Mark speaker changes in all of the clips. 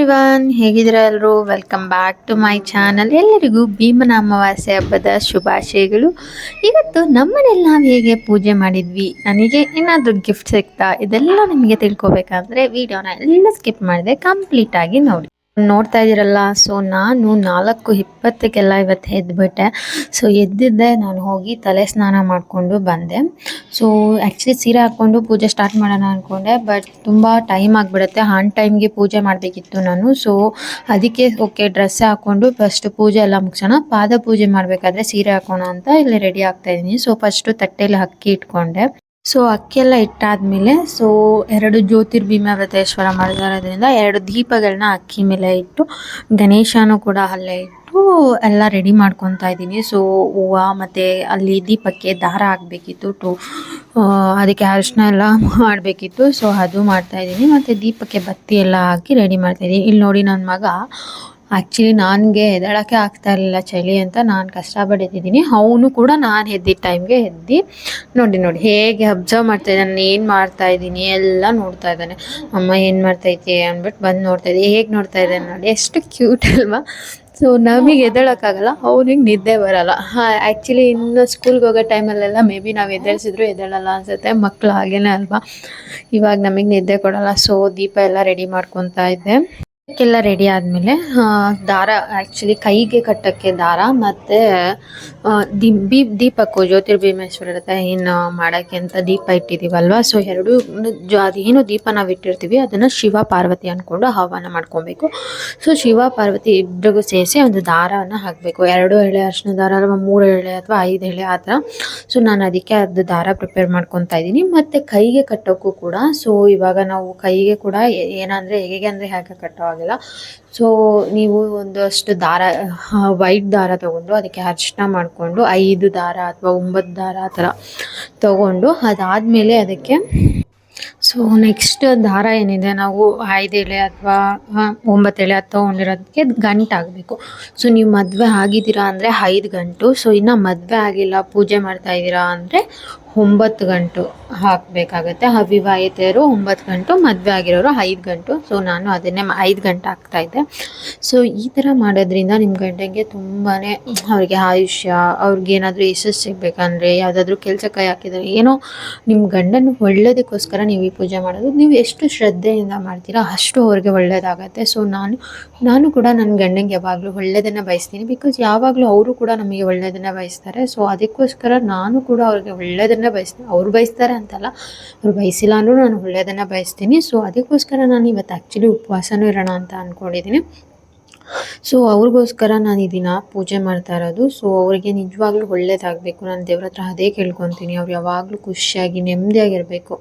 Speaker 1: Everyone, ಹೇಗಿದ್ದೀರಾ ಎಲ್ಲರೂ? Welcome back to my channel. ಎಲ್ಲರಿಗೂ ಭೀಮನ ಅಮಾವಾಸ್ಯೆ ಹಬ್ಬದ ಶುಭಾಶಯಗಳು. ಇವತ್ತು ನಮ್ಮನೆಯಲ್ಲಿ ನಾವು ಹೇಗೆ ಪೂಜೆ ಮಾಡಿದ್ವಿ, ನನಗೆ ಏನಾದರೂ ಗಿಫ್ಟ್ ಸಿಗ್ತಾ, ಇದೆಲ್ಲ ನಿಮಗೆ ತಿಳ್ಕೊಬೇಕಂದ್ರೆ ವಿಡಿಯೋನ ಎಲ್ಲ ಸ್ಕಿಪ್ ಮಾಡಿದೆ ಕಂಪ್ಲೀಟಾಗಿ ನೋಡಿ. ನೋಡ್ತಾ ಇದ್ದೀರಲ್ಲ, ಸೊ ನಾನು 4:20 ಇವತ್ತು ಎದ್ಬಿಟ್ಟೆ. ಸೊ ಎದ್ದಿದ್ದೆ, ನಾನು ಹೋಗಿ ತಲೆ ಸ್ನಾನ ಮಾಡಿಕೊಂಡು ಬಂದೆ. ಸೊ ಆ್ಯಕ್ಚುಲಿ ಸೀರೆ ಹಾಕ್ಕೊಂಡು ಪೂಜೆ ಸ್ಟಾರ್ಟ್ ಮಾಡೋಣ ಅಂದ್ಕೊಂಡೆ, ಬಟ್ ತುಂಬ ಟೈಮ್ ಆಗಿಬಿಡುತ್ತೆ. ಆನ್ ಟೈಮ್ಗೆ ಪೂಜೆ ಮಾಡಬೇಕಿತ್ತು ನಾನು. ಸೊ ಅದಕ್ಕೆ ಓಕೆ, ಡ್ರೆಸ್ಸೇ ಹಾಕ್ಕೊಂಡು ಫಸ್ಟ್ ಪೂಜೆ ಎಲ್ಲ ಮುಗಿಸೋಣ, ಪಾದ ಪೂಜೆ ಮಾಡಬೇಕಾದ್ರೆ ಸೀರೆ ಹಾಕೋಣ ಅಂತ ಇಲ್ಲಿ ರೆಡಿ ಆಗ್ತಾಯಿದ್ದೀನಿ. ಸೊ ಫಸ್ಟು ತಟ್ಟೆಯಲ್ಲಿ ಅಕ್ಕಿ ಇಟ್ಕೊಂಡೆ. ಸೊ ಅಕ್ಕಿಯೆಲ್ಲ ಇಟ್ಟಾದ್ಮೇಲೆ ಸೊ 2 ಜ್ಯೋತಿರ್ಭೀಮ ವ್ರತೇಶ್ವರ ಮಾಡಿರೋದ್ರಿಂದ 2 ದೀಪಗಳನ್ನ ಅಕ್ಕಿ ಮೇಲೆ ಇಟ್ಟು, ಗಣೇಶನೂ ಕೂಡ ಅಲ್ಲೇ ಇಟ್ಟು ಎಲ್ಲ ರೆಡಿ ಮಾಡ್ಕೊತಾ ಇದ್ದೀನಿ. ಸೊ ಹೂವು ಮತ್ತು ಅಲ್ಲಿ ದೀಪಕ್ಕೆ ದಾರ ಹಾಕಬೇಕಿತ್ತು, ಅದಕ್ಕೆ ಅರಿಶಿನ ಎಲ್ಲ ಮಾಡಬೇಕಿತ್ತು. ಸೊ ಅದು ಮಾಡ್ತಾಯಿದ್ದೀನಿ. ಮತ್ತು ದೀಪಕ್ಕೆ ಬತ್ತಿ ಎಲ್ಲ ಹಾಕಿ ರೆಡಿ ಮಾಡ್ತಾಯಿದ್ದೀನಿ. ಇಲ್ಲಿ ನೋಡಿ, ನನ್ನ ಮಗ ಆ್ಯಕ್ಚುಲಿ ನನಗೆ ಎದ್ದೇಳೋಕ್ಕೆ ಆಗ್ತಾ ಇರಲಿಲ್ಲ ಚಳಿ ಅಂತ ನಾನು ಕಷ್ಟಪಟ್ಟಿದ್ದೀನಿ. ಅವನು ಕೂಡ ನಾನು ಎದ್ದಿದ್ದ ಟೈಮ್ಗೆ ನೋಡಿ ಹೇಗೆ ಅಬ್ಸರ್ವ್ ಮಾಡ್ತಾಯಿದ್ದಾನೆ, ನಾನು ಏನು ಮಾಡ್ತಾಯಿದ್ದೀನಿ ಎಲ್ಲ ನೋಡ್ತಾ ಇದ್ದಾನೆ. ಅಮ್ಮ ಏನು ಮಾಡ್ತೈತೆ ಅಂದ್ಬಿಟ್ಟು ಬಂದು ನೋಡ್ತಾಯಿದ್ದೆ. ಹೇಗೆ ನೋಡ್ತಾ ಇದ್ದಾನೆ ನೋಡಿ, ಎಷ್ಟು ಕ್ಯೂಟ್ ಅಲ್ವಾ? ಸೊ ನಮಗೆ ಎದ್ದೇಳೋಕ್ಕಾಗಲ್ಲ, ಅವನಿಗೆ ನಿದ್ದೆ ಬರೋಲ್ಲ. ಆ್ಯಕ್ಚುಲಿ ಇನ್ನು ಸ್ಕೂಲ್ಗೆ ಹೋಗೋ ಟೈಮಲ್ಲೆಲ್ಲ ಮೇ ಬಿ ನಾವು ಎದ್ದೇಳಿಸಿದ್ರು ಎದ್ದೇಳಲ್ಲ ಅನಿಸುತ್ತೆ. ಮಕ್ಕಳು ಹಾಗೇನೆ ಅಲ್ವಾ, ಇವಾಗ ನಮಗೆ ನಿದ್ದೆ ಕೊಡೋಲ್ಲ. ಸೊ ದೀಪ ಎಲ್ಲ ರೆಡಿ ಮಾಡ್ಕೊತಾ ಇದ್ದೆ. ಎಲ್ಲ ರೆಡಿ ಆದಮೇಲೆ ದಾರ, ಆ್ಯಕ್ಚುಲಿ ಕೈಗೆ ಕಟ್ಟೋಕ್ಕೆ ದಾರ ಮತ್ತು ದೀಪಕ್ಕೂ ಜ್ಯೋತಿರ್ಭೀಮೇಶ್ವರ ಇರುತ್ತೆ ಏನು ಮಾಡೋಕ್ಕೆ ಅಂತ ದೀಪ ಇಟ್ಟಿದ್ದೀವಲ್ವ. ಸೊ ಎರಡು ಅದೇನು ದೀಪ ನಾವು ಇಟ್ಟಿರ್ತೀವಿ ಅದನ್ನು ಶಿವ ಪಾರ್ವತಿ ಅಂದ್ಕೊಂಡು ಆಹ್ವಾನ ಮಾಡ್ಕೊಬೇಕು. ಸೊ ಶಿವ ಪಾರ್ವತಿ ಇಬ್ಬರಿಗೂ ಸೇರಿಸಿ ಒಂದು ದಾರವನ್ನು ಹಾಕಬೇಕು. 2 ಎಳೆ ಅರಿಶಿನ ದಾರ ಅಥವಾ 3 ಎಳೆ ಅಥವಾ 5 ಎಳೆ ಆ ಥರ. ಸೊ ನಾನು ಅದಕ್ಕೆ ಅದು ದಾರ ಪ್ರಿಪೇರ್ ಮಾಡ್ಕೊತಾ ಇದ್ದೀನಿ. ಮತ್ತು ಕೈಗೆ ಕಟ್ಟೋಕ್ಕೂ ಕೂಡ, ಸೊ ಇವಾಗ ನಾವು ಕೈಗೆ ಕೂಡ ಏನಂದರೆ ಹೇಗೆ ಅಂದರೆ ಹೇಗೆ ಕಟ್ಟೋ ಆಗಿಲ್ಲ. ಸೊ ನೀವು ಒಂದಷ್ಟು ದಾರ, ವೈಟ್ ದಾರ ತೊಗೊಂಡು ಅದಕ್ಕೆ ಅರಿಶಿನ ಮಾಡಿಕೊಂಡು 5 ದಾರ ಅಥವಾ 9 ದಾರ ಆ ಥರ ತೊಗೊಂಡು, ಅದಾದಮೇಲೆ ಅದಕ್ಕೆ ಸೊ ನೆಕ್ಸ್ಟ್ ದಾರ ಏನಿದೆ ನಾವು 5 ಎಳೆ ಅಥವಾ 9 ಎಳೆ ಅದು ತೊಗೊಂಡಿರೋದಕ್ಕೆ ಗಂಟಾಗಬೇಕು. ಸೊ ನೀವು ಮದುವೆ ಆಗಿದ್ದೀರಾ ಅಂದರೆ 5 ಗಂಟು. ಸೊ ಇನ್ನು ಮದುವೆ ಆಗಿಲ್ಲ, ಪೂಜೆ ಮಾಡ್ತಾಯಿದ್ದೀರಾ ಅಂದರೆ 9 ಗಂಟು ಹಾಕಬೇಕಾಗತ್ತೆ. ಅವಿವಾಹಿತೆಯರು 9 ಗಂಟು, ಮದುವೆ ಆಗಿರೋರು 5 ಗಂಟು. ಸೊ ನಾನು ಅದನ್ನೇ 5 ಗಂಟೆ ಹಾಕ್ತಾಯಿದ್ದೆ. ಸೊ ಈ ಥರ ಮಾಡೋದ್ರಿಂದ ನಿಮ್ಮ ಗಂಡನಿಗೆ ತುಂಬಾ ಅವ್ರಿಗೆ ಆಯುಷ್ಯ, ಅವ್ರಿಗೇನಾದರೂ ಯಶಸ್ಸು ಸಿಗಬೇಕಂದ್ರೆ, ಯಾವುದಾದ್ರೂ ಕೆಲಸ ಕೈ ಹಾಕಿದರೆ, ಏನೋ ನಿಮ್ಮ ಗಂಡನ ಒಳ್ಳೇದಕ್ಕೋಸ್ಕರ ನೀವು ಈ ಪೂಜೆ ಮಾಡೋದು. ನೀವು ಎಷ್ಟು ಶ್ರದ್ಧೆಯಿಂದ ಮಾಡ್ತೀರಾ ಅಷ್ಟು ಅವ್ರಿಗೆ ಒಳ್ಳೆಯದಾಗತ್ತೆ. ಸೊ ನಾನು ಕೂಡ ನನ್ನ ಗಂಡನಿಗೆ ಯಾವಾಗಲೂ ಒಳ್ಳೆಯದನ್ನು ಬಯಸ್ತೀನಿ. ಬಿಕಾಸ್ ಯಾವಾಗಲೂ ಅವರು ಕೂಡ ನಮಗೆ ಒಳ್ಳೆಯದನ್ನು ಬಯಸ್ತಾರೆ. ಸೊ ಅದಕ್ಕೋಸ್ಕರ ನಾನು ಕೂಡ ಅವ್ರಿಗೆ ಒಳ್ಳೆಯದನ್ನು ಬಯಸ್ತೀನಿ. ಅವ್ರು ಬಯಸ್ತಾರೆ ಅಂತಲ್ಲ, ಅವ್ರು ಬಯಸಿಲ್ಲ ಅಂದರೂ ನಾನು ಒಳ್ಳೆಯದನ್ನು ಬಯಸ್ತೀನಿ. ಸೊ ಅದಕ್ಕೋಸ್ಕರ ನಾನು ಇವತ್ತು ಆ್ಯಕ್ಚುಲಿ ಉಪವಾಸನೂ ಇರೋಣ ಅಂತ ಅಂದ್ಕೊಂಡಿದ್ದೀನಿ. ಸೊ ಅವ್ರಿಗೋಸ್ಕರ ನಾನು ಈ ದಿನ ಪೂಜೆ ಮಾಡ್ತಾ ಇರೋದು. ಸೊ ಅವರಿಗೆ ನಿಜವಾಗ್ಲೂ ಒಳ್ಳೇದಾಗಬೇಕು, ನಾನು ದೇವ್ರ ಹತ್ರ ಅದೇ ಕೇಳ್ಕೊತೀನಿ. ಅವ್ರು ಯಾವಾಗಲೂ ಖುಷಿಯಾಗಿ ನೆಮ್ಮದಿಯಾಗಿರಬೇಕು.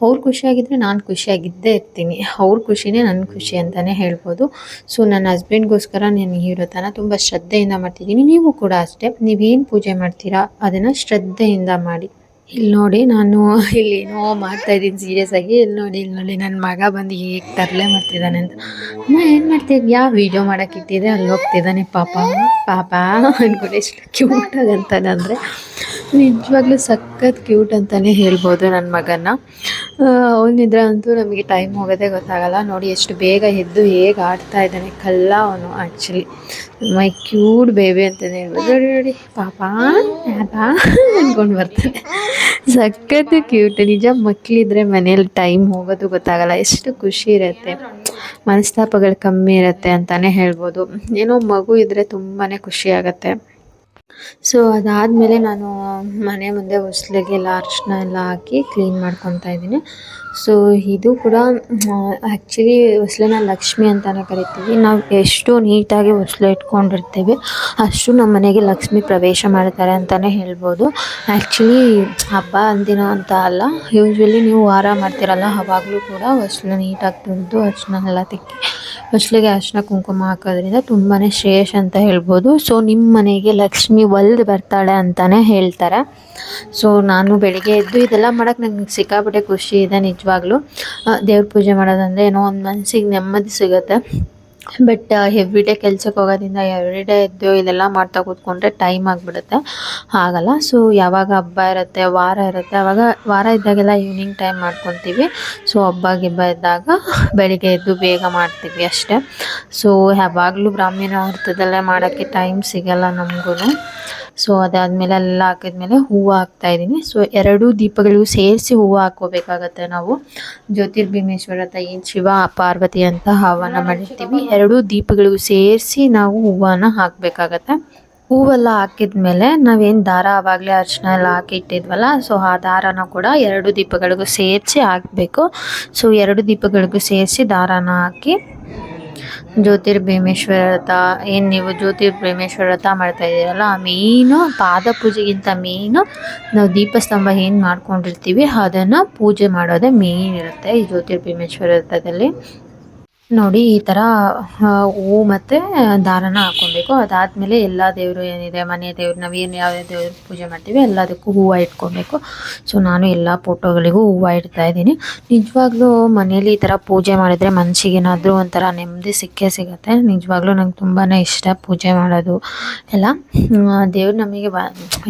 Speaker 1: ಅವ್ರು ಖುಷಿಯಾಗಿದ್ದರೆ ನಾನು ಖುಷಿಯಾಗಿದ್ದೇ ಇರ್ತೀನಿ. ಅವ್ರ ಖುಷಿನೇ ನನ್ನ ಖುಷಿ ಅಂತಲೇ ಹೇಳ್ಬೋದು. ಸೊ ನನ್ನ ಹಸ್ಬೆಂಡ್ಗೋಸ್ಕರ ನಾನು ಈ ವ್ರತನ ತುಂಬ ಶ್ರದ್ಧೆಯಿಂದ ಮಾಡ್ತಿದ್ದೀನಿ. ನೀವು ಕೂಡ ಅಷ್ಟೇ, ನೀವೇನು ಪೂಜೆ ಮಾಡ್ತೀರಾ ಅದನ್ನು ಶ್ರದ್ಧೆಯಿಂದ ಮಾಡಿ. ಇಲ್ಲಿ ನೋಡಿ, ನಾನು ಇಲ್ಲೇನೋ ಮಾಡ್ತಾಯಿದ್ದೀನಿ ಸೀರಿಯಸ್ಸಾಗಿ. ಇಲ್ಲಿ ನೋಡಿ ನನ್ನ ಮಗ ಬಂದು ಹೇಗೆ ತರಲೆ ಮಾಡ್ತಿದ್ದಾನೆ ಅಂತ. ಅಮ್ಮ ಏನು ಮಾಡ್ತಿದ್ಯಾ? ವೀಡಿಯೋ ಮಾಡೋಕ್ಕಿಟ್ಟಿದೆ, ಅಲ್ಲಿ ಹೋಗ್ತಿದ್ದಾನೆ ಪಾಪ ಅಂದ್ಕೊಂಡು. ಎಷ್ಟು ಕ್ಯೂಟಾಗಿ ಅಂತಾನಂದರೆ ನಿಜವಾಗ್ಲೂ ಸಖತ್ ಕ್ಯೂಟ್ ಅಂತಲೇ ಹೇಳ್ಬೋದು ನನ್ನ ಮಗನ. ಅವನಿದ್ರೆ ಅಂತೂ ನಮಗೆ ಟೈಮ್ ಹೋಗೋದೇ ಗೊತ್ತಾಗಲ್ಲ. ನೋಡಿ ಎಷ್ಟು ಬೇಗ ಎದ್ದು ಹೇಗೆ ಆಡ್ತಾ ಇದ್ದಾನೆ, ಕಲ್ಲ ಅವನು ಆ್ಯಕ್ಚುಲಿ. ಮೈ ಕ್ಯೂಟ್ ಬೇಬಿ ಅಂತಲೇ ಹೇಳ್ಬೋದು. ನೋಡಿ ಪಾಪ ಅಂದ್ಕೊಂಡು ಬರ್ತಾನೆ. ಸಖತ್ತು ಕ್ಯೂಟ್. ನಿಜ, ಮಕ್ಕಳಿದ್ರೆ ಮನೇಲಿ ಟೈಮ್ ಹೋಗೋದು ಗೊತ್ತಾಗಲ್ಲ, ಎಷ್ಟು ಖುಷಿ ಇರುತ್ತೆ, ಮನಸ್ತಾಪಗಳು ಕಮ್ಮಿ ಇರುತ್ತೆ ಅಂತಲೇ ಹೇಳ್ಬೋದು. ಏನೋ ಮಗು ಇದ್ದರೆ ತುಂಬಾ ಖುಷಿ ಆಗುತ್ತೆ. ಸೊ ಅದಾದಮೇಲೆ ನಾನು ಮನೆ ಮುಂದೆ ಹೊಸ್ಲಿಗೆಲ್ಲ ಅರಿಶಿನ ಎಲ್ಲ ಹಾಕಿ ಕ್ಲೀನ್ ಮಾಡ್ಕೊತಾ ಇದ್ದೀನಿ. ಸೊ ಇದು ಕೂಡ ಆ್ಯಕ್ಚುಲಿ ಹೊಸ್ಲನ್ನ ಲಕ್ಷ್ಮಿ ಅಂತಲೇ ಕರಿತೀವಿ. ನಾವು ಎಷ್ಟು ನೀಟಾಗಿ ಹೊಸ್ಲು ಇಟ್ಕೊಂಡಿರ್ತೀವಿ ಅಷ್ಟು ನಮ್ಮ ಮನೆಗೆ ಲಕ್ಷ್ಮಿ ಪ್ರವೇಶ ಮಾಡ್ತಾರೆ ಅಂತಲೇ ಹೇಳ್ಬೋದು. ಆ್ಯಕ್ಚುಲಿ ಹಬ್ಬ ಅಂದಿನ ಅಂತ ಅಲ್ಲ, ಯೂಶ್ವಲಿ ನೀವು ವಾರ ಮಾಡ್ತೀರಲ್ಲ ಆವಾಗಲೂ ಕೂಡ ಹೊಸ್ಲು ನೀಟಾಗಿ ತೊಳೆದು ಅರಿಶಿನ ಎಲ್ಲ ತಿಕ್ಕಿ ಹೊಸ್ಲಿಗೆ ಅರಿಶಿನ ಕುಂಕುಮ ಹಾಕೋದ್ರಿಂದ ತುಂಬಾ ಶ್ರೇಯಸ್ ಅಂತ ಹೇಳ್ಬೋದು. ಸೊ ನಿಮ್ಮ ಮನೆಗೆ ಲಕ್ಷ್ಮಿ ಒಲ್ದು ಬರ್ತಾಳೆ ಅಂತಲೇ ಹೇಳ್ತಾರೆ. ಸೊ ನಾನು ಬೆಳಿಗ್ಗೆ ಎದ್ದು ಇದೆಲ್ಲ ಮಾಡೋಕ್ಕೆ ನಂಗೆ ಸಿಕ್ಕಾಪಟ್ಟೆ ಖುಷಿ ಇದೆ ನಿಜವಾಗ್ಲೂ. ದೇವ್ರ ಪೂಜೆ ಮಾಡೋದಂದರೆ ಏನೋ ಒಂದು ಮನಸ್ಸಿಗೆ ನೆಮ್ಮದಿ ಸಿಗುತ್ತೆ. ಬಟ್ ಎವ್ರಿ ಡೇ ಕೆಲ್ಸಕ್ಕೆ ಹೋಗೋದ್ರಿಂದ ಎವ್ರಿ ಡೇ ಎದ್ದು ಇದೆಲ್ಲ ಮಾಡ್ತಾ ಕೂತ್ಕೊಂಡ್ರೆ ಟೈಮ್ ಆಗಿಬಿಡುತ್ತೆ, ಆಗಲ್ಲ. ಸೊ ಯಾವಾಗ ಹಬ್ಬ ಇರುತ್ತೆ, ವಾರ ಇರುತ್ತೆ, ಆವಾಗ ವಾರ ಇದ್ದಾಗೆಲ್ಲ ಈವ್ನಿಂಗ್ ಟೈಮ್ ಮಾಡ್ಕೊತೀವಿ. ಸೊ ಹಬ್ಬ ಗಿಬ್ಬ ಇದ್ದಾಗ ಬೆಳಿಗ್ಗೆ ಎದ್ದು ಬೇಗ ಮಾಡ್ತೀವಿ ಅಷ್ಟೇ. ಸೊ ಯಾವಾಗಲೂ ಬ್ರಾಹ್ಮಣ ಮುಹೂರ್ತದಲ್ಲೇ ಮಾಡೋಕ್ಕೆ ಟೈಮ್ ಸಿಗಲ್ಲ ನಮಗೂ. ಸೊ ಅದಾದಮೇಲೆ ಎಲ್ಲ ಹಾಕಿದ್ಮೇಲೆ ಹೂವು ಹಾಕ್ತಾಯಿದ್ದೀನಿ. ಸೊ 2 ದೀಪಗಳಿಗೂ ಸೇರಿಸಿ ಹೂವು ಹಾಕ್ಕೋಬೇಕಾಗತ್ತೆ ನಾವು. ಜ್ಯೋತಿರ್ಭೀಮೇಶ್ವರ ಏನು ಶಿವ ಪಾರ್ವತಿ ಅಂತ ಹವನ ಮಾಡಿರ್ತೀವಿ, 2 ದೀಪಗಳಿಗೂ ಸೇರಿಸಿ ನಾವು ಹೂವನ್ನು ಹಾಕಬೇಕಾಗತ್ತೆ. ಹೂವೆಲ್ಲ ಹಾಕಿದ್ಮೇಲೆ ನಾವೇನು ದಾರ ಆವಾಗಲೇ ಅರಿಶಿನ ಎಲ್ಲ ಹಾಕಿ ಇಟ್ಟಿದ್ವಲ್ಲ, ಸೊ ಆ ದಾರನ ಕೂಡ 2 ದೀಪಗಳಿಗೂ ಸೇರಿಸಿ ಹಾಕಬೇಕು. ಸೊ 2 ದೀಪಗಳಿಗೂ ಸೇರಿಸಿ ದಾರಾನ ಹಾಕಿ ಜ್ಯೋತಿರ್ಭೀಮೇಶ್ವರ ವ್ರತ ಏನು ನೀವು ಜ್ಯೋತಿರ್ಭೀಮೇಶ್ವರ ವ್ರತ ಮಾಡ್ತಾ ಇದ್ದೀರಲ್ಲ, ಆ ಮೇಯ್ನು ಪಾದ ಪೂಜೆಗಿಂತ ಮೇಯ್ನು ನಾವು ದೀಪಸ್ತಂಭ ಏನು ಮಾಡ್ಕೊಂಡಿರ್ತೀವಿ ಅದನ್ನು ಪೂಜೆ ಮಾಡೋದೇ ಮೇಯ್ನ್ ಇರುತ್ತೆ ಈ ಜ್ಯೋತಿರ್ಭೀಮೇಶ್ವರ ವ್ರತದಲ್ಲಿ. ನೋಡಿ ಈ ಥರ ಹೂವು ಮತ್ತು ದಾರನ ಹಾಕ್ಕೊಬೇಕು. ಅದಾದಮೇಲೆ ಎಲ್ಲ ದೇವರು ಏನಿದೆ, ಮನೆ ದೇವ್ರು ನಾವೇನು ಯಾವ್ಯಾವ ದೇವ್ರ ಪೂಜೆ ಮಾಡ್ತೀವಿ ಎಲ್ಲದಕ್ಕೂ ಹೂವು ಇಟ್ಕೊಬೇಕು. ಸೊ ನಾನು ಎಲ್ಲ ಫೋಟೋಗಳಿಗೂ ಹೂವು ಇಡ್ತಾಯಿದ್ದೀನಿ. ನಿಜವಾಗ್ಲೂ ಮನೇಲಿ ಈ ಥರ ಪೂಜೆ ಮಾಡಿದರೆ ಮನಸ್ಸಿಗೇನಾದರೂ ಒಂಥರ ನೆಮ್ಮದಿ ಸಿಕ್ಕೇ ಸಿಗುತ್ತೆ. ನಿಜವಾಗ್ಲೂ ನಂಗೆ ತುಂಬಾ ಇಷ್ಟ ಪೂಜೆ ಮಾಡೋದು ಎಲ್ಲ. ದೇವ್ರು ನಮಗೆ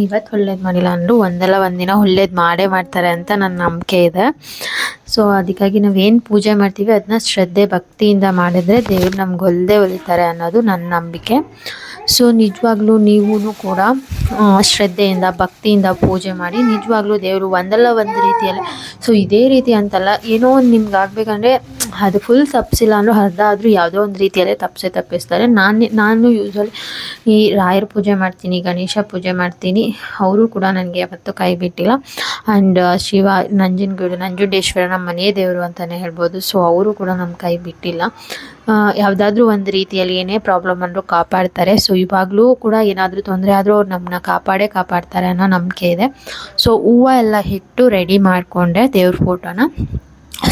Speaker 1: ಇವತ್ತು ಒಳ್ಳೇದು ಮಾಡಿಲ್ಲ ಅಂದರೂ ಒಂದಲ್ಲ ಒಂದಿನ ಒಳ್ಳೇದು ಮಾಡೇ ಮಾಡ್ತಾರೆ ಅಂತ ನನ್ನ ನಂಬಿಕೆ ಇದೆ. ಸೊ ಅದಕ್ಕಾಗಿ ನಾವೇನು ಪೂಜೆ ಮಾಡ್ತೀವಿ ಅದನ್ನ ಶ್ರದ್ಧೆ ಭಕ್ತಿಯಿಂದ ಮಾಡಿದ್ರೆ ದೇವ್ರು ನಮ್ಗೆ ಒಲಿತಾರೆ ಅನ್ನೋದು ನನ್ನ ನಂಬಿಕೆ. ಸೊ ನಿಜವಾಗ್ಲೂ ನೀವೂ ಕೂಡ ಶ್ರದ್ಧೆಯಿಂದ ಭಕ್ತಿಯಿಂದ ಪೂಜೆ ಮಾಡಿ. ನಿಜವಾಗ್ಲೂ ದೇವರು ಒಂದಲ್ಲ ಒಂದು ರೀತಿಯಲ್ಲಿ, ಸೊ ಇದೇ ರೀತಿ ಅಂತಲ್ಲ, ಏನೋ ಒಂದು ನಿಮ್ಗೆ ಆಗಬೇಕಂದ್ರೆ ಅದು ಫುಲ್ ತಪ್ಪಿಸಿಲ್ಲ ಅಂದರೂ ಅರ್ಧ ಆದರೂ ಯಾವುದೋ ಒಂದು ರೀತಿಯಲ್ಲೇ ತಪ್ಪಿಸ್ತಾರೆ. ನಾನು ಯೂಶ್ವಲಿ ಈ ರಾಯರ ಪೂಜೆ ಮಾಡ್ತೀನಿ, ಗಣೇಶ ಪೂಜೆ ಮಾಡ್ತೀನಿ, ಅವರು ಕೂಡ ನನಗೆ ಯಾವತ್ತೂ ಕೈ ಬಿಟ್ಟಿಲ್ಲ. ಆ್ಯಂಡ್ ಶಿವ ನಂಜುಂಡೇಶ್ವರ ನಮ್ಮ ಮನೆ ದೇವರು ಅಂತಲೇ ಹೇಳ್ಬೋದು. ಸೊ ಅವರು ಕೂಡ ನಮ್ಮ ಕೈ ಬಿಟ್ಟಿಲ್ಲ. ಯಾವುದಾದ್ರೂ ಒಂದು ರೀತಿಯಲ್ಲಿ ಏನೇ ಪ್ರಾಬ್ಲಮ್ ಅಂದರೂ ಕಾಪಾಡ್ತಾರೆ. ಸೊ ಇವಾಗಲೂ ಕೂಡ ಏನಾದರೂ ತೊಂದರೆ ಆದರೂ ಅವ್ರು ನಮ್ಮನ್ನ ಕಾಪಾಡ್ತಾರೆ ಅನ್ನೋ ನಂಬಿಕೆ ಇದೆ. ಸೊ ಹೂವು ಎಲ್ಲ ಇಟ್ಟು ರೆಡಿ ಮಾಡಿಕೊಂಡೆ ದೇವ್ರ ಫೋಟೋನ.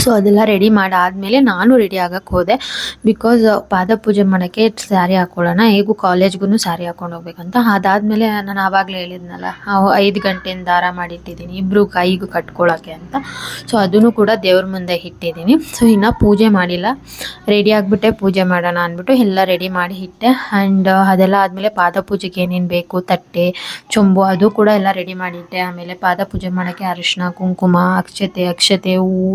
Speaker 1: ಸೊ ಅದೆಲ್ಲ ರೆಡಿ ಮಾಡಾದಮೇಲೆ ನಾನು ರೆಡಿ ಆಗೋಕ್ಕೆ ಹೋದೆ. ಬಿಕಾಸ್ ಪಾದ ಪೂಜೆ ಮಾಡೋಕ್ಕೆ ಸ್ಯಾರಿ ಹಾಕ್ಕೊಳ್ಳೋಣ, ಹೇಗೂ ಕಾಲೇಜ್ಗೂ ಸ್ಯಾರಿ ಹಾಕ್ಕೊಂಡು ಹೋಗ್ಬೇಕಂತ. ಅದಾದಮೇಲೆ ನಾನು ಆವಾಗಲೇ ಹೇಳಿದ್ನಲ್ಲ 5 ಗಂಟೆಯಿಂದ ದಾರ ಮಾಡಿಟ್ಟಿದ್ದೀನಿ ಇಬ್ಬರು ಕೈಗೂ ಕಟ್ಕೊಳ್ಳೋಕ್ಕೆ ಅಂತ. ಸೊ ಅದನ್ನು ಕೂಡ ದೇವ್ರ ಮುಂದೆ ಇಟ್ಟಿದ್ದೀನಿ. ಸೊ ಇನ್ನೂ ಪೂಜೆ ಮಾಡಿಲ್ಲ, ರೆಡಿ ಆಗಿಬಿಟ್ಟೆ ಪೂಜೆ ಮಾಡೋಣ ಅಂದ್ಬಿಟ್ಟು ಎಲ್ಲ ರೆಡಿ ಮಾಡಿ ಇಟ್ಟೆ. ಆ್ಯಂಡ್ ಅದೆಲ್ಲ ಆದಮೇಲೆ ಪಾದ ಪೂಜೆಗೆ ಏನೇನು ಬೇಕು, ತಟ್ಟೆ, ಚೊಂಬು ಅದು ಕೂಡ ಎಲ್ಲ ರೆಡಿ ಮಾಡಿಟ್ಟೆ. ಆಮೇಲೆ ಪಾದ ಪೂಜೆ ಮಾಡೋಕ್ಕೆ ಅರಿಶಿನ, ಕುಂಕುಮ, ಅಕ್ಷತೆ, ಹೂವು,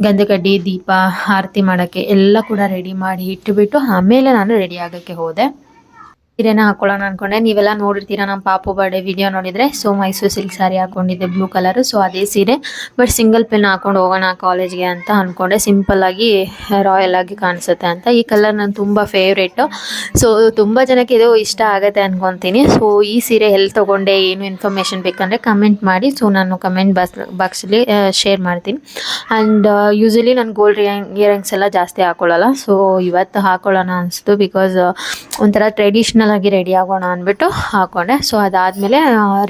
Speaker 1: ಗಂಧಕಡ್ಡಿ, ದೀಪ, ಆರತಿ ಮಾಡೋಕ್ಕೆ ಎಲ್ಲ ಕೂಡ ರೆಡಿ ಮಾಡಿ ಇಟ್ಟುಬಿಟ್ಟು ಆಮೇಲೆ ನಾನು ರೆಡಿ ಆಗೋಕ್ಕೆ ಹೋದೆ. ಸೀರೆನ ಹಾಕೊಳ್ಳೋಣ ಅಂದ್ಕೊಂಡೆ. ನೀವೆಲ್ಲ ನೋಡಿರ್ತೀರಾ ನಮ್ಮ ಪಾಪು ಬರ್ಡೇ ವಿಡಿಯೋ ನೋಡಿದರೆ. ಸೊ ಮೈಸೂರು ಸಿಲ್ಕ್ ಸ್ಯಾರಿ ಹಾಕ್ಕೊಂಡಿದ್ದೆ ಬ್ಲೂ ಕಲರು. ಸೊ ಅದೇ ಸೀರೆ ಬಟ್ ಸಿಂಗಲ್ ಪೆನ್ ಹಾಕ್ಕೊಂಡು ಹೋಗೋಣ ಕಾಲೇಜ್ಗೆ ಅಂತ ಅಂದ್ಕೊಂಡೆ. ಸಿಂಪಲ್ಲಾಗಿ ರಾಯಲ್ ಆಗಿ ಕಾಣಿಸುತ್ತೆ ಅಂತ. ಈ ಕಲರ್ ನನ್ನ ತುಂಬ ಫೇವ್ರೇಟು. ಸೊ ತುಂಬ ಜನಕ್ಕೆ ಇದು ಇಷ್ಟ ಆಗುತ್ತೆ ಅಂದ್ಕೊತೀನಿ. ಸೊ ಈ ಸೀರೆ ಎಲ್ಲಿ ತೊಗೊಂಡೆ, ಏನು ಇನ್ಫಾರ್ಮೇಷನ್ ಬೇಕಂದರೆ ಕಮೆಂಟ್ ಮಾಡಿ. ಸೊ ನಾನು ಕಮೆಂಟ್ ಬಾಕ್ಸಲ್ಲಿ ಶೇರ್ ಮಾಡ್ತೀನಿ. ಆ್ಯಂಡ್ ಯೂಶ್ವಲಿ ನಾನು ಗೋಲ್ಡ್ ಇಯರಿಂಗ್ಸ್ ಎಲ್ಲ ಜಾಸ್ತಿ ಹಾಕ್ಕೊಳ್ಳಲ್ಲ. ಸೊ ಇವತ್ತು ಹಾಕ್ಕೊಳ್ಳೋಣ ಅನಿಸ್ತು. ಬಿಕಾಸ್ ಒಂಥರ ಟ್ರೆಡಿಷ್ನಲ್ ಆಗಿ ರೆಡಿ ಆಗೋಣ ಅಂದ್ಬಿಟ್ಟು ಹಾಕ್ಕೊಂಡೆ. ಸೊ ಅದಾದಮೇಲೆ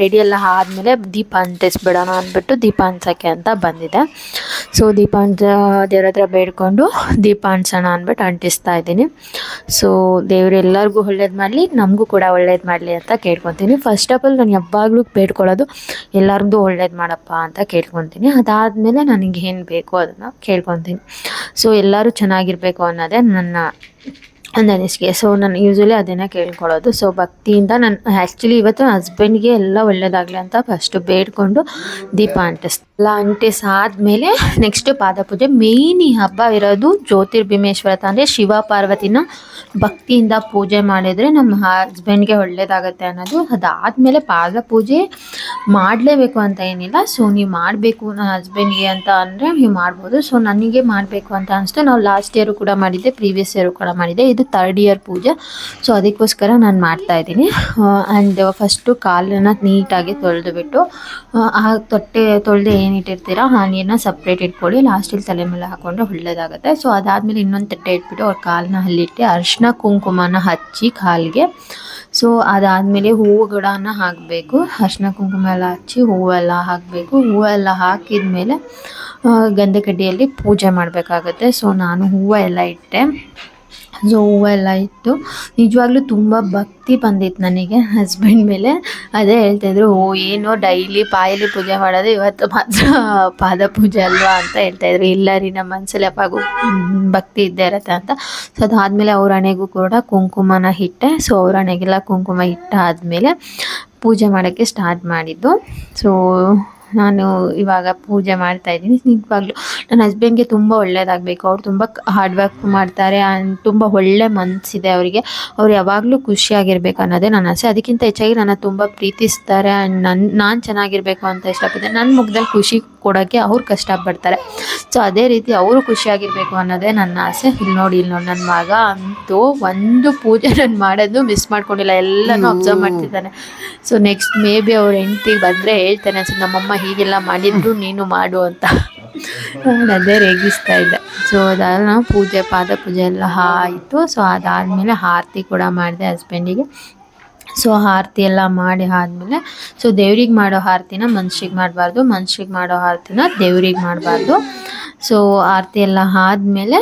Speaker 1: ರೆಡಿ ಎಲ್ಲ ಆದಮೇಲೆ ದೀಪ ಅಂಟಿಸ್ಬಿಡೋಣ ಅಂದ್ಬಿಟ್ಟು ದೀಪ ಅಂಟಿಸೋಕ್ಕೆ ಅಂತ ಬಂದಿದೆ. ಸೊ ದೀಪ ದೇವ್ರ ಹತ್ರ ಬೇಡ್ಕೊಂಡು ದೀಪ ಅಂಟಿಸೋಣ ಅಂದ್ಬಿಟ್ಟು ಅಂಟಿಸ್ತಾ ಇದ್ದೀನಿ. ಸೊ ದೇವ್ರು ಎಲ್ಲರಿಗೂ ಒಳ್ಳೇದು ಮಾಡಲಿ, ನಮಗೂ ಕೂಡ ಒಳ್ಳೇದು ಮಾಡಲಿ ಅಂತ ಕೇಳ್ಕೊತೀನಿ. ಫಸ್ಟ್ ಆಫ್ ಆಲ್ ನಾನು ಯಾವಾಗಲೂ ಬೇಡ್ಕೊಳ್ಳೋದು ಎಲ್ಲರಿಗೂ ಒಳ್ಳೇದು ಮಾಡಪ್ಪ ಅಂತ ಕೇಳ್ಕೊತೀನಿ. ಅದಾದಮೇಲೆ ನನಗೆ ಏನು ಬೇಕೋ ಅದನ್ನು ಕೇಳ್ಕೊತೀನಿ. ಸೊ ಎಲ್ಲರೂ ಚೆನ್ನಾಗಿರಬೇಕು ಅನ್ನೋದೇ ನನ್ನ ಅನಿಸಿಕೆ. ಸೊ ನಾನು ಯೂಶ್ವಲಿ ಅದನ್ನೇ ಕೇಳ್ಕೊಳ್ಳೋದು. ಸೊ ಭಕ್ತಿಯಿಂದ ನಾನು ಆ್ಯಕ್ಚುಲಿ ಇವತ್ತು ಹಸ್ಬೆಂಡ್ಗೆ ಎಲ್ಲ ಒಳ್ಳೇದಾಗಲಿ ಅಂತ ಫಸ್ಟು ಬೇಡ್ಕೊಂಡು ದೀಪ ಅಂಟಿಸಾದ್ಮೇಲೆ ನೆಕ್ಸ್ಟ್ ಪಾದ ಪೂಜೆ. ಮೇಯ್ನ್ ಈ ಹಬ್ಬ ಇರೋದು ಜ್ಯೋತಿರ್ಭೀಮೇಶ್ವರ ಅಂದರೆ ಶಿವ ಪಾರ್ವತಿನ ಭಕ್ತಿಯಿಂದ ಪೂಜೆ ಮಾಡಿದರೆ ನಮ್ಮ ಹಸ್ಬೆಂಡ್ಗೆ ಒಳ್ಳೇದಾಗತ್ತೆ ಅನ್ನೋದು. ಅದಾದಮೇಲೆ ಪಾದ ಪೂಜೆ ಮಾಡಲೇಬೇಕು ಅಂತ ಏನಿಲ್ಲ. ಸೊ ನೀವು ಮಾಡಬೇಕು ನನ್ನ ಹಸ್ಬೆಂಡ್ಗೆ ಅಂತ ಅಂದರೆ ನೀವು ಮಾಡ್ಬೋದು. ಸೊ ನನಗೆ ಮಾಡಬೇಕು ಅಂತ ಅನಿಸ್ತು. ನಾವು ಲಾಸ್ಟ್ ಇಯರು ಕೂಡ ಮಾಡಿದ್ದೆ, ಪ್ರೀವಿಯಸ್ ಇಯರು ಕೂಡ ಮಾಡಿದ್ದೆ. ಇದು 3rd ಇಯರ್ ಪೂಜೆ. ಸೊ ಅದಕ್ಕೋಸ್ಕರ ನಾನು ಮಾಡ್ತಾಯಿದ್ದೀನಿ. ಆ್ಯಂಡ್ ಫಸ್ಟು ಕಾಲನ್ನು ನೀಟಾಗಿ ತೊಳೆದುಬಿಟ್ಟು ಆ ತೊಳೆದು ಏನಿಟ್ಟಿರ್ತೀರ ಆ ನೀರನ್ನ ಸಪ್ರೇಟ್ ಇಟ್ಕೊಳ್ಳಿ. ಲಾಸ್ಟಲ್ಲಿ ತಲೆ ಮೇಲೆ ಹಾಕ್ಕೊಂಡ್ರೆ ಒಳ್ಳೆಯದಾಗುತ್ತೆ. ಸೊ ಅದಾದಮೇಲೆ ಇನ್ನೊಂದು ತಟ್ಟೆ ಇಟ್ಬಿಟ್ಟು ಅವ್ರ ಕಾಲನ್ನ ಅಲ್ಲಿಟ್ಟು ಅರಿಶಿನ ಕುಂಕುಮನ ಹಚ್ಚಿ ಕಾಲಿಗೆ. ಸೊ ಅದಾದಮೇಲೆ ಹೂವುಗಳನ್ನ ಹಾಕಬೇಕು. ಅರಿಶಿನ ಕುಂಕುಮ ಎಲ್ಲ ಹಚ್ಚಿ ಹೂವೆಲ್ಲ ಹಾಕಬೇಕು. ಹೂವೆಲ್ಲ ಹಾಕಿದ ಮೇಲೆ ಗಂಧಕಡ್ಡಿಯಲ್ಲಿ ಪೂಜೆ ಮಾಡಬೇಕಾಗತ್ತೆ. ಸೊ ನಾನು ಹೂವು ಎಲ್ಲ ಇಟ್ಟೆ. ಸೊ ಹೂವೆಲ್ಲ ಇತ್ತು. ನಿಜವಾಗ್ಲೂ ತುಂಬ ಭಕ್ತಿ ಬಂದಿತ್ತು ನನಗೆ ಹಸ್ಬೆಂಡ್ ಮೇಲೆ. ಅದೇ ಹೇಳ್ತಾಯಿದ್ರು, ಓ ಏನೋ ಡೈಲಿ ಬಾಯಲ್ಲಿ ಪೂಜೆ ಮಾಡೋದು, ಇವತ್ತು ಮಾತ್ರ ಪಾದ ಪೂಜೆ ಅಲ್ವಾ ಅಂತ ಹೇಳ್ತಾಯಿದ್ರು. ಇಲ್ಲ ರೀ, ನಮ್ಮ ಮನಸ್ಸಲ್ಲಿ ಯಾವಾಗೂ ಭಕ್ತಿ ಇದ್ದೇ ಇರುತ್ತೆ ಅಂತ. ಸೊ ಅದಾದಮೇಲೆ ಅವ್ರ ಹಣೆಗೂ ಕೂಡ ಕುಂಕುಮನ ಇಟ್ಟೆ. ಸೊ ಅವ್ರ ಹಣೆಗೆಲ್ಲ ಕುಂಕುಮ ಇಟ್ಟಾದಮೇಲೆ ಪೂಜೆ ಮಾಡೋಕ್ಕೆ ಸ್ಟಾರ್ಟ್ ಮಾಡಿದ್ದು. ಸೊ ನಾನು ಇವಾಗ ಪೂಜೆ ಮಾಡ್ತಾಯಿದ್ದೀನಿ. ನಿಜವಾಗ್ಲೂ ನನ್ನ ಹಸ್ಬೆಂಡ್ಗೆ ತುಂಬ ಒಳ್ಳೆಯದಾಗಬೇಕು. ಅವ್ರು ತುಂಬ ಹಾರ್ಡ್ ವರ್ಕ್ ಮಾಡ್ತಾರೆ ಆ್ಯಂಡ್ ತುಂಬ ಒಳ್ಳೆ ಮನಸ್ಸಿದೆ ಅವರಿಗೆ. ಅವ್ರು ಯಾವಾಗಲೂ ಖುಷಿಯಾಗಿರ್ಬೇಕು ಅನ್ನೋದೇ ನನ್ನ ಆಸೆ. ಅದಕ್ಕಿಂತ ಹೆಚ್ಚಾಗಿ ನನ್ನ ತುಂಬ ಪ್ರೀತಿಸ್ತಾರೆ ಆ್ಯಂಡ್ ನಾನು ಚೆನ್ನಾಗಿರಬೇಕು ಅಂತ ಇಷ್ಟಪಡ್ತೀನಿ. ನನ್ನ ಮುಖದಲ್ಲಿ ಖುಷಿ ಕೊಡೋಕ್ಕೆ ಅವ್ರು ಕಷ್ಟಪಡ್ತಾರೆ. ಸೊ ಅದೇ ರೀತಿ ಅವರು ಖುಷಿಯಾಗಿರಬೇಕು ಅನ್ನೋದೇ ನನ್ನ ಆಸೆ. ಇಲ್ಲಿ ನೋಡಿ ನನ್ನ ಮಗ ಅಂತೂ ಒಂದು ಪೂಜೆ ನಾನು ಮಾಡೋದು ಮಿಸ್ ಮಾಡ್ಕೊಂಡಿಲ್ಲ, ಎಲ್ಲನೂ ಅಬ್ಸರ್ವ್ ಮಾಡ್ತಿದ್ದಾನೆ. ಸೊ ನೆಕ್ಸ್ಟ್ ಮೇ ಬಿ ಅವ್ರ ಹೆಂಡ್ತಿಗೆ ಬಂದರೆ ಹೇಳ್ತಾನೆ ಅನ್ಸುತ್ತೆ, ನಮ್ಮಮ್ಮ ಹೀಗೆಲ್ಲ ಮಾಡಿದ್ರು ನೀನು ಮಾಡು ಅಂತ. ನಾನು ಅದೇ ರೇಗಿಸ್ತಾ ಇದ್ದೆ. ಸೊ ಅದೆಲ್ಲ ಪಾದ ಪೂಜೆ ಎಲ್ಲ ಆಯಿತು. ಸೊ ಅದಾದಮೇಲೆ ಆರತಿ ಕೂಡ ಮಾಡಿದೆ ಹಸ್ಬೆಂಡಿಗೆ. ಸೊ ಆರತಿ ಎಲ್ಲ ಮಾಡಿ ಆದಮೇಲೆ, ಸೊ ದೇವ್ರಿಗೆ ಮಾಡೋ ಆರತಿನ ಮನ್ಷಿಗೆ ಮಾಡಬಾರ್ದು, ಮನ್ಷಿಗೆ ಮಾಡೋ ಆರತಿನ ದೇವ್ರಿಗೆ ಮಾಡಬಾರ್ದು. ಸೊ ಆರತಿ ಎಲ್ಲ ಆದಮೇಲೆ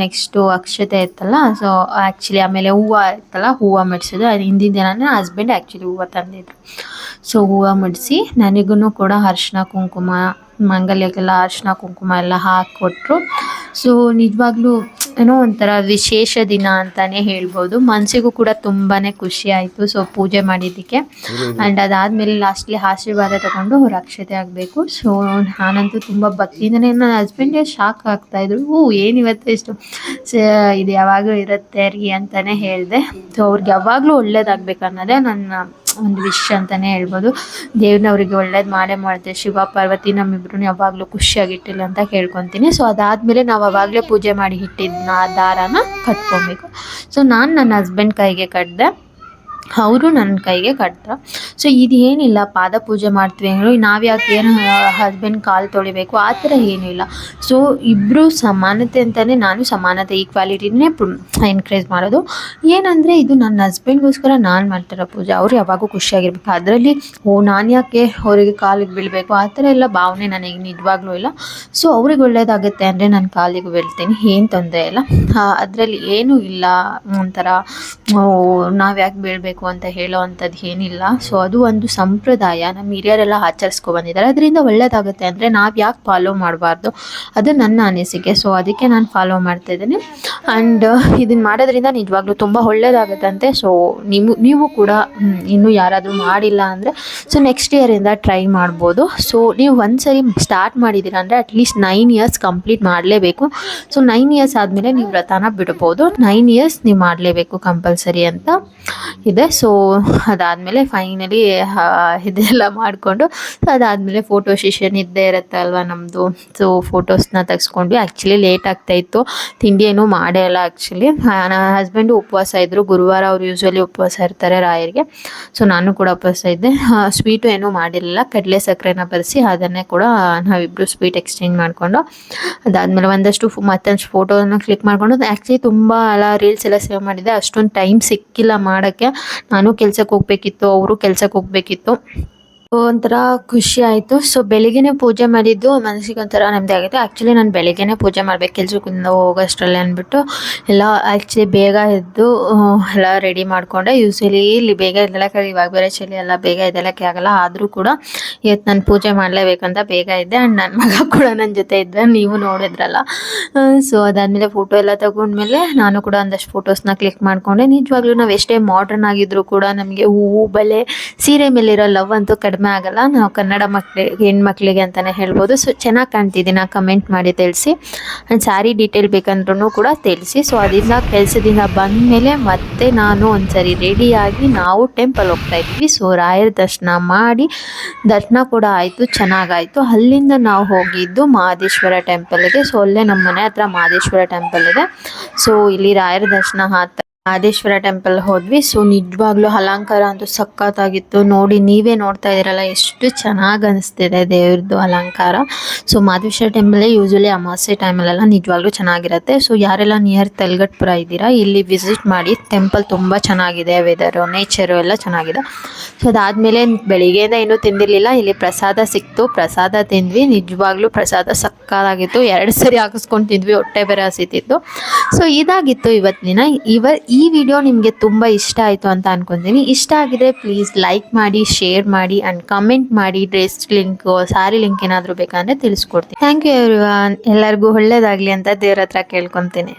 Speaker 1: ನೆಕ್ಸ್ಟು ಅಕ್ಷತೆ ಇತ್ತಲ್ಲ. ಸೊ ಆ್ಯಕ್ಚುಲಿ ಆಮೇಲೆ ಹೂವು ಇತ್ತಲ್ಲ, ಹೂವು ಮುಡ್ಸಿದ್ದು. ಅದು ಹಿಂದಿನ ದಿನನೇ ಹಸ್ಬೆಂಡ್ ಆ್ಯಕ್ಚುಲಿ ಹೂವು ತಂದಿದ್ರು. ಸೊ ಹೂವು ಮುಡಿಸಿ ನನಗೂ ಕೂಡ ಅರ್ಶಿನ ಕುಂಕುಮ, ಮಂಗಲ್ಯಕ್ಕೆಲ್ಲ ಅರ್ಶಿನ ಕುಂಕುಮ ಎಲ್ಲ ಹಾಕಿಕೊಟ್ರು. ಸೊ ನಿಜವಾಗ್ಲೂ ಏನೋ ಒಂಥರ ವಿಶೇಷ ದಿನ ಅಂತಲೇ ಹೇಳ್ಬೋದು. ಮನಸ್ಸಿಗೂ ಕೂಡ ತುಂಬಾ ಖುಷಿ ಆಯಿತು ಸೊ ಪೂಜೆ ಮಾಡಿದ್ದಕ್ಕೆ. ಆ್ಯಂಡ್ ಅದಾದಮೇಲೆ ಲಾಸ್ಟ್ಲಿ ಆಶೀರ್ವಾದ ತೊಗೊಂಡು ಅವ್ರು ಅಕ್ಷತೆ ಆಗಬೇಕು. ಸೊ ನಾನಂತೂ ತುಂಬ ಭಕ್ತಿಯಿಂದನೇ, ನನ್ನ ಹಸ್ಬೆಂಡ್ಗೆ ಶಾಕ್ ಆಗ್ತಾಯಿದ್ರು, ಏನು ಇವತ್ತು ಇಷ್ಟು ಇದು ಯಾವಾಗಲೂ ಇರುತ್ತೆ ರೀ ಅಂತಲೇ ಹೇಳಿದೆ. ಸೊ ಅವ್ರಿಗೆ ಯಾವಾಗಲೂ ಒಳ್ಳೇದಾಗಬೇಕು ಅನ್ನೋದೇ ನನ್ನ ಒಂದು ವಿಶ್ ಅಂತಲೇ ಹೇಳ್ಬೋದು. ದೇವ್ರನ್ನ ಅವ್ರಿಗೆ ಒಳ್ಳೇದು ಮಾಡೇ ಮಾಡುತ್ತೆ. ಶಿವ ಪಾರ್ವತಿ ನಮ್ಮಿಬ್ರು ಯಾವಾಗಲೂ ಖುಷಿಯಾಗಿಟ್ಟಿಲ್ಲ ಅಂತ ಕೇಳ್ಕೊತೀನಿ. ಸೊ ಅದಾದಮೇಲೆ ನಾವು ಅವಾಗಲೇ ಪೂಜೆ ಮಾಡಿ ಇಟ್ಟಿದ್ದ ದಾರಾನ ಕಟ್ಕೊಬೇಕು. ಸೊ ನಾನು ನನ್ನ ಹಸ್ಬೆಂಡ್ ಕೈಗೆ ಕಟ್ಟಿದೆ, ಅವರು ನನ್ನ ಕೈಗೆ ಕಟ್ತಾರೆ. ಸೊ ಇದೇನಿಲ್ಲ, ಪಾದ ಪೂಜೆ ಮಾಡ್ತೀವಿ ಅಂದರೆ ನಾವು ಯಾಕೆ ಏನು ಹಸ್ಬೆಂಡ್ ಕಾಲು ತೊಳಿಬೇಕು ಆ ಥರ ಏನೂ ಇಲ್ಲ. ಸೊ ಇಬ್ಬರು ಸಮಾನತೆ ಅಂತಲೇ, ನಾನು ಸಮಾನತೆ ಈಕ್ವಾಲಿಟಿನೇ ಎನ್ಕರೇಜ್ ಮಾಡೋದು. ಏನಂದರೆ ಇದು ನನ್ನ ಹಸ್ಬೆಂಡ್ಗೋಸ್ಕರ ನಾನು ಮಾಡ್ತಿರೋ ಪೂಜೆ. ಅವ್ರು ಯಾವಾಗೂ ಖುಷಿಯಾಗಿರ್ಬೇಕು. ಅದರಲ್ಲಿ ನಾನು ಯಾಕೆ ಅವರಿಗೆ ಕಾಲಿಗೆ ಬೀಳಬೇಕು ಆ ಥರ ಎಲ್ಲ ಭಾವನೆ ನನಗೆ ನಿಜವಾಗ್ಲೂ ಇಲ್ಲ. ಸೊ ಅವ್ರಿಗೆ ಒಳ್ಳೇದಾಗುತ್ತೆ ಅಂದರೆ ನಾನು ಕಾಲಿಗೆ ಬೀಳ್ತೀನಿ, ಏನು ತೊಂದರೆ ಇಲ್ಲ. ಅದರಲ್ಲಿ ಏನೂ ಇಲ್ಲ ಒಂಥರ ನಾವು ಯಾಕೆ ಬೀಳಬೇಕು ಅಂತ ಹೇಳೋ ಅಂಥದ್ದು ಏನಿಲ್ಲ. ಸೊ ಅದು ಒಂದು ಸಂಪ್ರದಾಯ, ನಮ್ಮ ಹಿರಿಯರೆಲ್ಲ ಆಚರಿಸ್ಕೊ ಬಂದಿದ್ದಾರೆ. ಅದರಿಂದ ಒಳ್ಳೇದಾಗುತ್ತೆ ಅಂದರೆ ನಾವು ಯಾಕೆ ಫಾಲೋ ಮಾಡಬಾರ್ದು, ಅದು ನನ್ನ ಅನಿಸಿಕೆ. ಸೊ ಅದಕ್ಕೆ ನಾನು ಫಾಲೋ ಮಾಡ್ತಾಯಿದ್ದೀನಿ. ಆ್ಯಂಡ್ ಇದನ್ನು ಮಾಡೋದ್ರಿಂದ ನಿಜವಾಗ್ಲೂ ತುಂಬ ಒಳ್ಳೇದಾಗುತ್ತಂತೆ. ಸೊ ನೀವು ಕೂಡ ಇನ್ನೂ ಯಾರಾದರೂ ಮಾಡಿಲ್ಲ ಅಂದರೆ ಸೊ ನೆಕ್ಸ್ಟ್ ಇಯರಿಂದ ಟ್ರೈ ಮಾಡ್ಬೋದು. ಸೊ ನೀವು ಒಂದು ಸರಿ ಸ್ಟಾರ್ಟ್ ಮಾಡಿದ್ದೀರಾ ಅಂದರೆ ಅಟ್ಲೀಸ್ಟ್ 9 ಇಯರ್ಸ್ ಕಂಪ್ಲೀಟ್ ಮಾಡಲೇಬೇಕು. ಸೊ 9 ಇಯರ್ಸ್ ಆದಮೇಲೆ ನೀವು ವ್ರತನ ಬಿಡ್ಬೋದು. 9 ಇಯರ್ಸ್ ನೀವು ಮಾಡಲೇಬೇಕು ಕಂಪಲ್ಸರಿ ಅಂತ ಇದೆ. ಸೊ ಅದಾದಮೇಲೆ ಫೈನಲಿ ಇದೆಲ್ಲ ಮಾಡಿಕೊಂಡು, ಸೊ ಅದಾದಮೇಲೆ ಫೋಟೋ ಸೆಷನ್ ಇದ್ದೇ ಇರುತ್ತೆ ಅಲ್ವಾ ನಮ್ಮದು. ಸೊ ಫೋಟೋಸ್ನ ತೆಗೆಸ್ಕೊಂಡ್ವಿ. ಆ್ಯಕ್ಚುಲಿ ಲೇಟ್ ಆಗ್ತಾಯಿತ್ತು, ತಿಂಡಿ ಏನೂ ಮಾಡೇ ಇಲ್ಲ ಆ್ಯಕ್ಚುಲಿ. ನನ್ನ ಹಸ್ಬೆಂಡು ಉಪವಾಸ ಇದ್ದರು. ಗುರುವಾರ ಅವ್ರು ಯೂಶ್ವಲಿ ಉಪವಾಸ ಇರ್ತಾರೆ ರಾಯರಿಗೆ. ಸೊ ನಾನು ಕೂಡ ಉಪವಾಸ ಇದ್ದೆ. ಸ್ವೀಟು ಏನೂ ಮಾಡಿರಲಿಲ್ಲ, ಕಡಲೆ ಸಕ್ಕರೆನ ಬರೆಸಿ ಅದನ್ನೇ ಕೂಡ ನಾವಿಬ್ಬರು ಸ್ವೀಟ್ ಎಕ್ಸ್ಚೇಂಜ್ ಮಾಡಿಕೊಂಡು ಅದಾದಮೇಲೆ ಒಂದಷ್ಟು ಮತ್ತಷ್ಟು ಫೋಟೋನ ಕ್ಲಿಕ್ ಮಾಡಿಕೊಂಡು, ಆ್ಯಕ್ಚುಲಿ ತುಂಬ ಎಲ್ಲ ರೀಲ್ಸ್ ಎಲ್ಲ ಸೇವ್ ಮಾಡಿದ್ದೆ. ಅಷ್ಟೊಂದು ಟೈಮ್ ಸಿಕ್ಕಿಲ್ಲ ಮಾಡೋಕ್ಕೆ. ನಾನು ಕೆಲ್ಸಕ್ಕೆ ಹೋಗಬೇಕಿತ್ತು, ಅವರು ಕೆಲ್ಸಕ್ಕೆ ಹೋಗಬೇಕಿತ್ತು. ಒಂಥರ ಖುಷಿ ಆಯಿತು. ಸೊ ಬೆಳಿಗ್ಗೆನೇ ಪೂಜೆ ಮಾಡಿದ್ದು ಮನಸ್ಸಿಗೆ ಒಂಥರ ನೆಮ್ಮದಿ ಆಗಿದೆ. ಆ್ಯಕ್ಚುಲಿ ನಾನು ಬೆಳಿಗ್ಗೆನೇ ಪೂಜೆ ಮಾಡಬೇಕು ಕೆಲ್ಸಕ್ಕಿಂತ ಹೋಗೋಷ್ಟರಲ್ಲಿ ಅಂದ್ಬಿಟ್ಟು ಎಲ್ಲ ಆ್ಯಕ್ಚುಲಿ ಬೇಗ ಎದ್ದು ಎಲ್ಲ ರೆಡಿ ಮಾಡಿಕೊಂಡೆ. ಯೂಶ್ವಲಿ ಇಲ್ಲಿ ಬೇಗ ಎದ್ದೇಳಕ್ಕೆ, ಇವಾಗ ಬೇರೆ ಚಳಿ ಎಲ್ಲ ಬೇಗ ಎದ್ದೇಳಕ್ಕೆ ಆಗಲ್ಲ. ಆದರೂ ಕೂಡ ಇವತ್ತು ನಾನು ಪೂಜೆ ಮಾಡಲೇಬೇಕಂತ ಬೇಗ ಇದ್ದೆ. ಆ್ಯಂಡ್ ನನ್ನ ಮಗ ಕೂಡ ನನ್ನ ಜೊತೆ ಇದ್ದೆ, ನೀವು ನೋಡಿದ್ರಲ್ಲ. ಸೊ ಅದಾದಮೇಲೆ ಫೋಟೋ ಎಲ್ಲ ತಗೊಂಡ್ಮೇಲೆ ನಾನು ಕೂಡ ಒಂದಷ್ಟು ಫೋಟೋಸ್ನ ಕ್ಲಿಕ್ ಮಾಡಿಕೊಂಡೆ. ನಿಜವಾಗ್ಲೂ ನಾವು ಎಷ್ಟೇ ಮಾಡ್ರನ್ ಆಗಿದ್ರೂ ಕೂಡ ನಮಗೆ ಹೂವು, ಬಳೆ, ಸೀರೆ ಮೇಲಿರೋ ಲವ್ ಅಂತೂ ಕಡಿಮೆ ಆಗಲ್ಲ. ನಾವು ಕನ್ನಡ ಹೆಣ್ಮಕ್ಳಿಗೆ ಅಂತಲೇ ಹೇಳ್ಬೋದು. ಸೊ ಚೆನ್ನಾಗಿ ಕಾಣ್ತಿದ್ದೀನಿ, ಕಮೆಂಟ್ ಮಾಡಿ ತಿಳಿಸಿ. ಆ್ಯಂಡ್ ಸ್ಯಾರಿ ಡೀಟೇಲ್ ಬೇಕಂದ್ರೂ ಕೂಡ ತಿಳಿಸಿ. ಸೊ ಅದರಿಂದ ಕೆಲಸದಿಂದ ಬಂದಮೇಲೆ ಮತ್ತೆ ನಾನು ಒಂದ್ಸರಿ ರೆಡಿಯಾಗಿ ನಾವು ಟೆಂಪಲ್ ಹೋಗ್ತಾ ಇದ್ವಿ. ಸೊ ರಾಯರ ದರ್ಶನ ಮಾಡಿ, ದರ್ಶನ ಕೂಡ ಆಯಿತು, ಚೆನ್ನಾಗಾಯಿತು. ಅಲ್ಲಿಂದ ನಾವು ಹೋಗಿದ್ದು ಮಹದೇಶ್ವರ ಟೆಂಪಲ್ಗೆ. ಸೊ ಅಲ್ಲೇ ನಮ್ಮ ಮನೆ ಹತ್ರ ಮಹದೇಶ್ವರ ಟೆಂಪಲ್ ಇದೆ. ಸೊ ಇಲ್ಲಿ ರಾಯರ ದರ್ಶನ ಮಹದೇಶ್ವರ ಟೆಂಪಲ್ ಹೋದ್ವಿ. ಸೊ ನಿಜವಾಗ್ಲೂ ಅಲಂಕಾರ ಅಂತೂ ಸಖತ್ತಾಗಿತ್ತು. ನೋಡಿ ನೀವೇ ನೋಡ್ತಾ ಇದೀರಲ್ಲ ಎಷ್ಟು ಚೆನ್ನಾಗಿ ಅನಿಸ್ತಿದೆ ದೇವ್ರದ್ದು ಅಲಂಕಾರ. ಸೊ ಮಹದೇಶ್ವರ ಟೆಂಪಲ್ ಯೂಶಲಿ ಅಮಾವಾಸ್ಯೆ ಟೈಮಲ್ಲೆಲ್ಲ ನಿಜವಾಗ್ಲೂ ಚೆನ್ನಾಗಿರುತ್ತೆ. ಸೊ ಯಾರೆಲ್ಲ ನಿಯರ್ ತೆಲಗಟ್ಪುರ ಇದ್ದೀರಾ ಇಲ್ಲಿ ವಿಸಿಟ್ ಮಾಡಿ. ಟೆಂಪಲ್ ತುಂಬ ಚೆನ್ನಾಗಿದೆ, ವೆದರು ನೇಚರು ಎಲ್ಲ ಚೆನ್ನಾಗಿದೆ. ಸೊ ಅದಾದಮೇಲೆ ಬೆಳಿಗ್ಗೆಯಿಂದ ಏನೂ ತಿಂದಿರಲಿಲ್ಲ. ಇಲ್ಲಿ ಪ್ರಸಾದ ಸಿಕ್ತು, ಪ್ರಸಾದ ತಿಂದ್ವಿ. ನಿಜವಾಗ್ಲೂ ಪ್ರಸಾದ ಸಕ್ಕತ್ತಾಗಿತ್ತು. 2 ಸರಿ ಹಾಕಿಸ್ಕೊಂಡು ತಿಂದ್ವಿ, ಹೊಟ್ಟೆ ಬೇರೆ ಹಸಿತಿತ್ತು. ಸೊ ಇದಾಗಿತ್ತು ಇವತ್ತಿನ ಈ ವಿಡಿಯೋ. ನಿಮಗೆ ತುಂಬ ಇಷ್ಟ ಆಯಿತು ಅಂತ ಅನ್ಕೊತೀನಿ. ಇಷ್ಟ ಆಗಿದ್ರೆ ಪ್ಲೀಸ್ ಲೈಕ್ ಮಾಡಿ, ಶೇರ್ ಮಾಡಿ ಆ್ಯಂಡ್ ಕಮೆಂಟ್ ಮಾಡಿ. ಡ್ರೆಸ್ ಲಿಂಕ್, ಸ್ಯಾರಿ ಲಿಂಕ್ ಏನಾದರೂ ಬೇಕಂದರೆ ತಿಳಿಸ್ಕೊಡ್ತೀನಿ. Thank you everyone. ಎಲ್ಲರಿಗೂ ಒಳ್ಳೇದಾಗಲಿ ಅಂತ ದೇವ್ರ ಹತ್ರ ಕೇಳ್ಕೊತೀನಿ.